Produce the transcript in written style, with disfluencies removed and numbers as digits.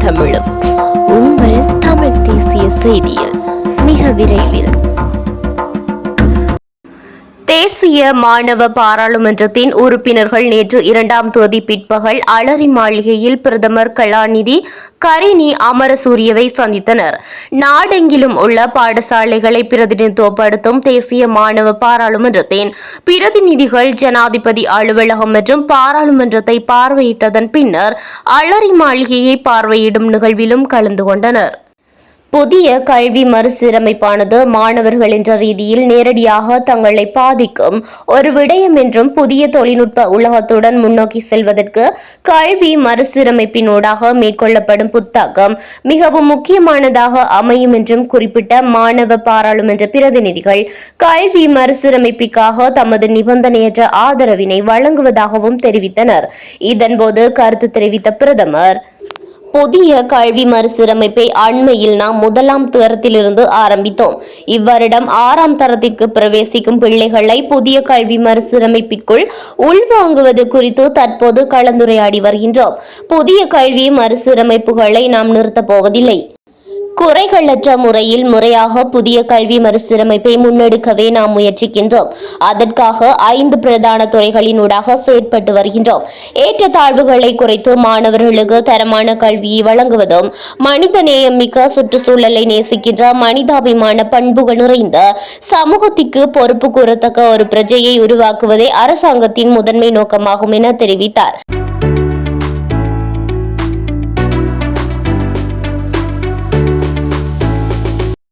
தமிழும் உங்கள் தமிழ் தேசிய செய்தியில் மிக விரைவில். தேசிய மாணவ பாராளுமன்றத்தின் உறுப்பினர்கள் நேற்று 2ஆம் தேதி பிற்பகல் அலரி மாளிகையில் பிரதமர் கலாநிதி கரினி அமரசூரியவை சந்தித்தனர். நாடெங்கிலும் உள்ள பாடசாலைகளை பிரதிநிதித்துவப்படுத்தும் தேசிய மாணவ பாராளுமன்றத்தின் பிரதிநிதிகள் ஜனாதிபதி அலுவலகம் மற்றும் பாராளுமன்றத்தை பார்வையிட்டதன் பின்னர் அலரி மாளிகையை பார்வையிடும் நிகழ்விலும் கலந்து கொண்டனர். புதிய கல்வி மறுசீரமைப்பானது மாணவர்கள் என்ற ரீதியில் நேரடியாக தங்களை பாதிக்கும் ஒரு விடயம் என்றும் புதிய தொழில்நுட்ப உலகத்துடன் முன்னோக்கி செல்வதற்கு கல்வி மறுசீரமைப்பினூடாக மேற்கொள்ளப்படும் புத்தாக்கம் மிகவும் முக்கியமானதாக அமையும் என்றும் குறிப்பிட்ட மாணவ பாராளுமன்ற பிரதிநிதிகள் கல்வி மறுசீரமைப்பிற்காக தமது நிபந்தனையற்ற ஆதரவினை வழங்குவதாகவும் தெரிவித்தனர். இதன்போது கருத்து தெரிவித்த பிரதமர், புதிய கல்வி மறுசீரமைப்பை அண்மையில் நாம் 1ஆம் தரத்திலிருந்து ஆரம்பித்தோம். இவ்வருடம் 6ஆம் தரத்திற்கு பிரவேசிக்கும் பிள்ளைகளை புதிய கல்வி மறுசீரமைப்பிற்குள் உள்வாங்குவது குறித்து தற்போது கலந்துரையாடி வருகின்றோம். புதிய கல்வி மறுசீரமைப்புகளை நாம் நிறுத்தப் போவதில்லை. குறைகளற்ற முறையில் முறையாக புதிய கல்வி மறுசீரமைப்பை முன்னெடுக்கவே நாம் முயற்சிக்கின்றோம். அதற்காக 5 பிரதான துறைகளினூடாக செயற்பட்டு வருகின்றோம். ஏற்றத்தாழ்வுகளை குறைத்து மாணவர்களுக்கு தரமான கல்வியை வழங்குவதும், மனிதநேயம் மிக்க சுற்றுச்சூழலை நேசிக்கின்ற மனிதாபிமான பண்புகள் நிறைந்த சமூகத்திற்கு பொறுப்பு கூறத்தக்க ஒரு பிரஜையை உருவாக்குவதே அரசாங்கத்தின் முதன்மை நோக்கமாகும் என தெரிவித்தார்.